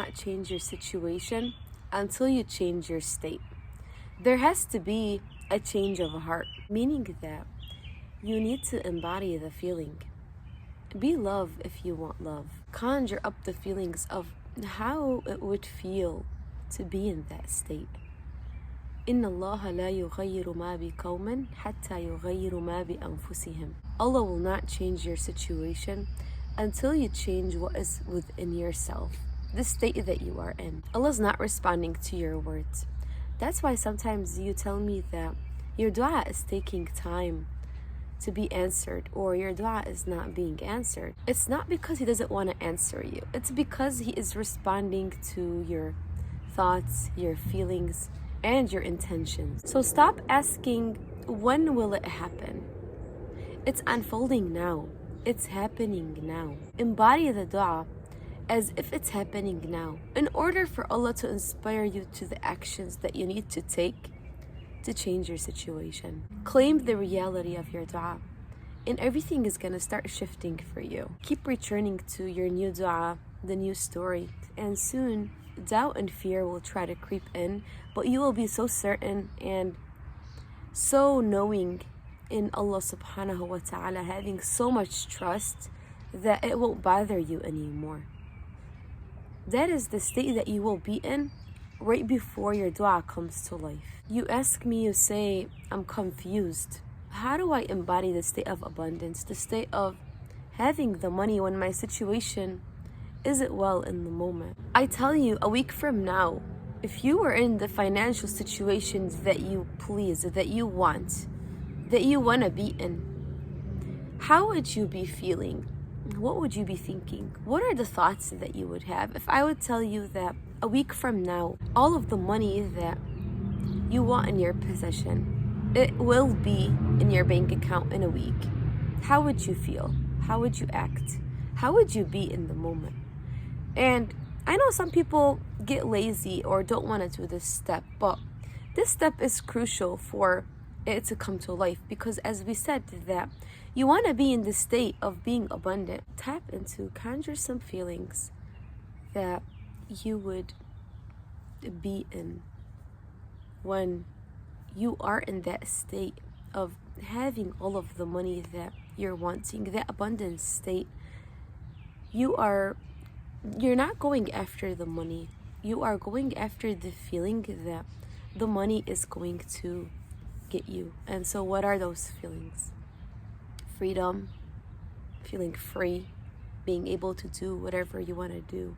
not change your situation until you change your state. There has to be a change of heart, meaning that you need to embody the feeling. Be love if you want love. Conjure up the feelings of how it would feel to be in that state. إن الله لا يغير ما بقوم حتى يغيروا ما بأنفسهم. Allah will not change your situation until you change what is within yourself, the state that you are in. Allah's not responding to your words. That's why sometimes you tell me that your dua is taking time to be answered, or your dua is not being answered. It's not because He doesn't want to answer you. It's because He is responding to your thoughts, your feelings, and your intentions. So stop asking, when will it happen? It's unfolding now. It's happening now. Embody the dua as if it's happening now, in order for Allah to inspire you to the actions that you need to take to change your situation. Claim the reality of your dua, and everything is going to start shifting for you. Keep returning to your new dua, the new story, and soon doubt and fear will try to creep in, but you will be so certain and so knowing in Allah subhanahu wa ta'ala, having so much trust that it won't bother you anymore. That is the state that you will be in right before your dua comes to life. You ask me, you say, I'm confused. How do I embody the state of abundance, the state of having the money when my situation isn't well in the moment? I tell you, a week from now, if you were in the financial situations that you please, that you want to be in, how would you be feeling? What would you be thinking? What are the thoughts that you would have if I would tell you that a week from now, all of the money that you want in your possession, it will be in your bank account in a week? How would you feel? How would you act? How would you be in the moment? And I know some people get lazy or don't want to do this step, but this step is crucial for it to come to life, because as we said, that you want to be in the state of being abundant. Tap into, conjure some feelings that you would be in when you are in that state of having all of the money that you're wanting, that abundance state. You're not going after the money. You are going after the feeling that the money is going to get you. And so what are those feelings? Freedom, feeling free, being able to do whatever you want to do,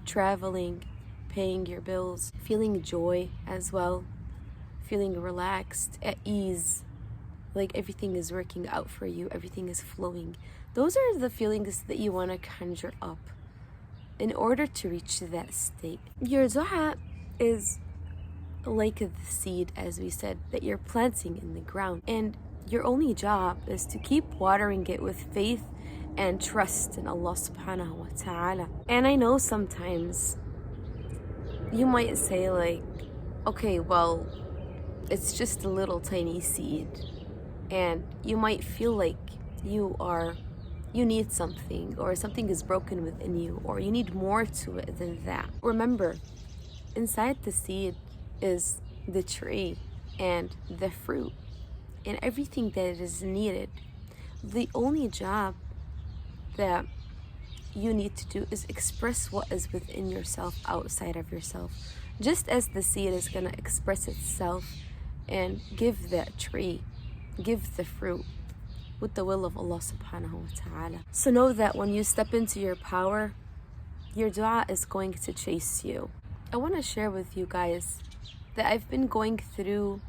traveling, paying your bills, feeling joy as well, feeling relaxed, at ease, like everything is working out for you, everything is flowing. Those are the feelings that you want to conjure up in order to reach that state. Your dua is like the seed, as we said, that you're planting in the ground, and your only job is to keep watering it with faith and trust in Allah subhanahu wa ta'ala. And I know sometimes you might say, like, okay, well, it's just a little tiny seed, and you might feel like you need something, or something is broken within you, or you need more to it than that. Remember, inside the seed is the tree and the fruit and everything that is needed. The only job that you need to do is express what is within yourself outside of yourself, just as the seed is going to express itself and give that tree, give the fruit with the will of Allah subhanahu wa ta'ala. So know that when you step into your power, your dua is going to chase you. I want to share with you guys that I've been going through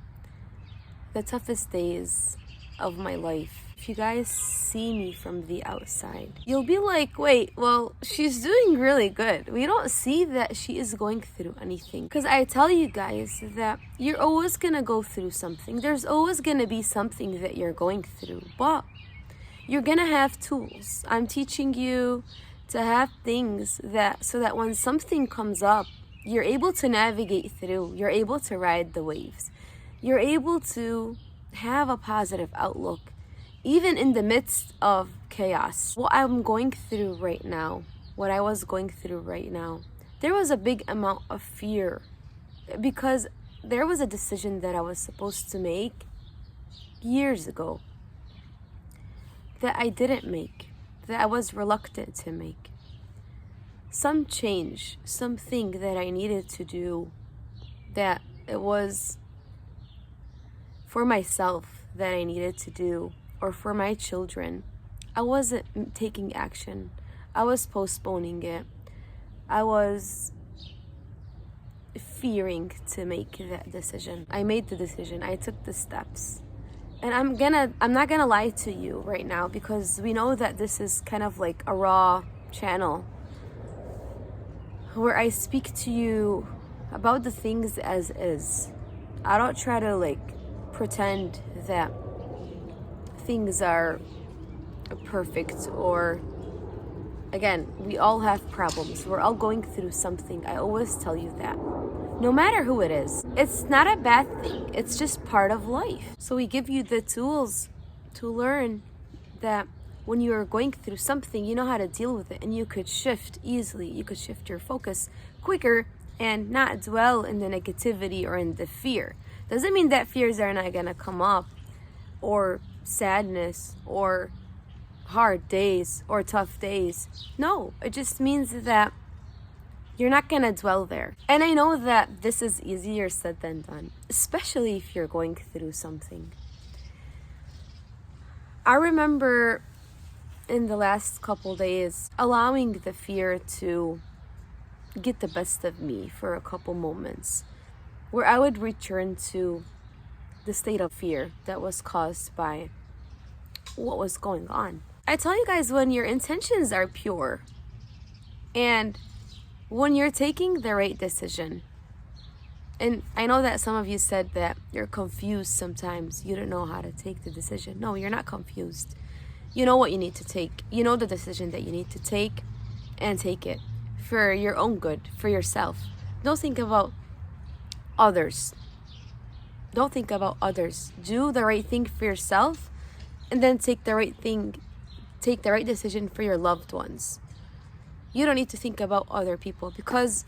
the toughest days of my life. If you guys see me from the outside, you'll be like, wait, well, she's doing really good. We don't see that she is going through anything. Because I tell you guys that you're always going to go through something. There's always going to be something that you're going through. But you're going to have tools. I'm teaching you to have things so that when something comes up, you're able to navigate through. You're able to ride the waves. You're able to have a positive outlook, even in the midst of chaos. What I'm going through right now, what I was going through right now, there was a big amount of fear because there was a decision that I was supposed to make years ago that I didn't make, that I was reluctant to make. Some change, something that I needed to do, that it was for myself that I needed to do, or for my children. I wasn't taking action. I was postponing it. I was fearing to make that decision. I made the decision. I took the steps. And I'm not gonna lie to you right now, because we know that this is kind of like a raw channel where I speak to you about the things as is. I don't try to like pretend that things are perfect, or again, we all have problems. We're all going through something. I always tell you that. No matter who it is, it's not a bad thing. It's just part of life. So we give you the tools to learn that when you are going through something, you know how to deal with it, and you could shift easily. You could shift your focus quicker and not dwell in the negativity or in the fear. Doesn't mean that fears are not gonna come up, or sadness, or hard days, or tough days. No, it just means that you're not gonna dwell there. And I know that this is easier said than done, especially if you're going through something. I remember in the last couple days allowing the fear to get the best of me for a couple moments, where I would return to the state of fear that was caused by what was going on. I tell you guys, when your intentions are pure and when you're taking the right decision, and I know that some of you said that you're confused sometimes, you don't know how to take the decision. No, you're not confused. You know what you need to take. You know the decision that you need to take, and take it for your own good, for yourself. Don't think about others. Don't think about others. Do the right thing for yourself, and then take the right decision for your loved ones. You don't need to think about other people, because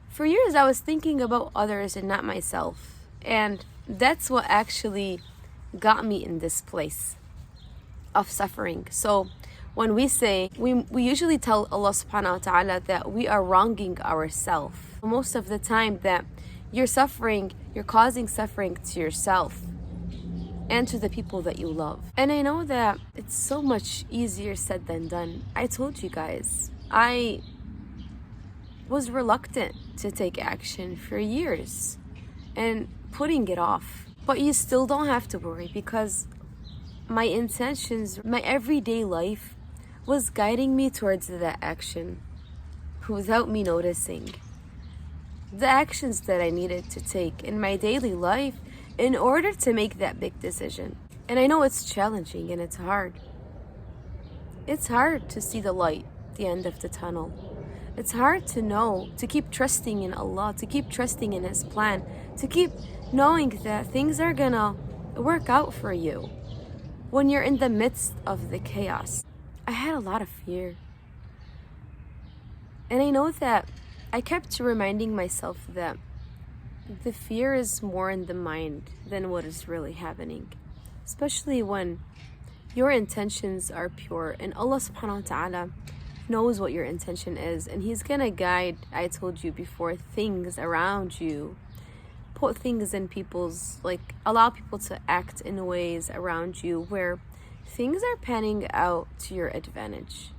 for years I was thinking about others and not myself. And that's what actually got me in this place of suffering. So when we say, we usually tell Allah subhanahu wa ta'ala that we are wronging ourselves. Most of the time that you're suffering, you're causing suffering to yourself and to the people that you love. And I know that it's so much easier said than done. I told you guys, I was reluctant to take action for years and putting it off. But you still don't have to worry, because my intentions, my everyday life was guiding me towards that action without me noticing. The actions that I needed to take in my daily life in order to make that big decision. And I know it's challenging and it's hard. It's hard to see the light, the end of the tunnel. It's hard to know, to keep trusting in Allah, to keep trusting in His plan, to keep knowing that things are gonna work out for you when you're in the midst of the chaos. I had a lot of fear. And I know that I kept reminding myself that the fear is more in the mind than what is really happening. Especially when your intentions are pure and Allah subhanahu wa ta'ala knows what your intention is, and He's gonna guide, I told you before, things around you. Put things in people's, like, allow people to act in ways around you where things are panning out to your advantage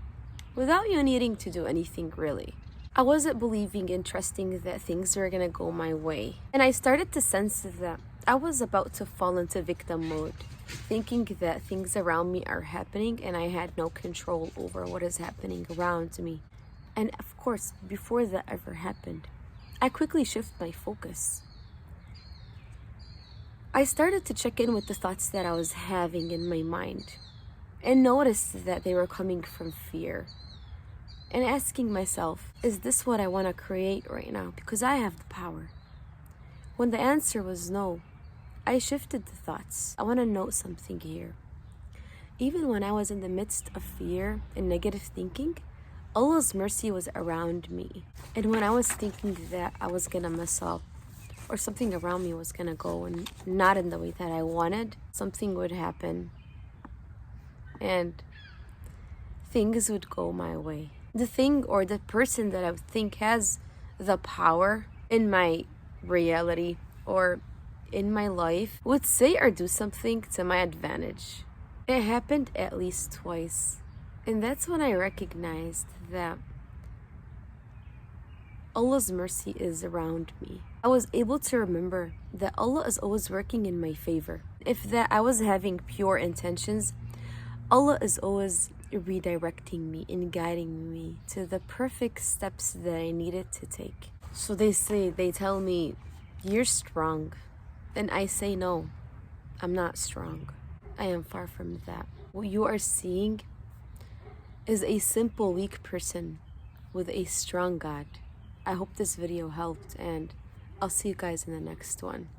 without you needing to do anything really. I wasn't believing and trusting that things were gonna go my way. And I started to sense that I was about to fall into victim mode, thinking that things around me are happening and I had no control over what is happening around me. And of course, before that ever happened, I quickly shifted my focus. I started to check in with the thoughts that I was having in my mind and noticed that they were coming from fear. And asking myself, is this what I want to create right now? Because I have the power. When the answer was no, I shifted the thoughts. I want to note something here. Even when I was in the midst of fear and negative thinking, Allah's mercy was around me. And when I was thinking that I was gonna mess up or something around me was gonna go and not in the way that I wanted, something would happen and things would go my way. The thing or the person that I think has the power in my reality or in my life would say or do something to my advantage. It happened at least twice. And that's when I recognized that Allah's mercy is around me. I was able to remember that Allah is always working in my favor. If that I was having pure intentions, Allah is always redirecting me and guiding me to the perfect steps that I needed to take. So they tell me, you're strong. And I say, no, I'm not strong. I am far from that. What you are seeing is a simple, weak person with a strong God. I hope this video helped, and I'll see you guys in the next one.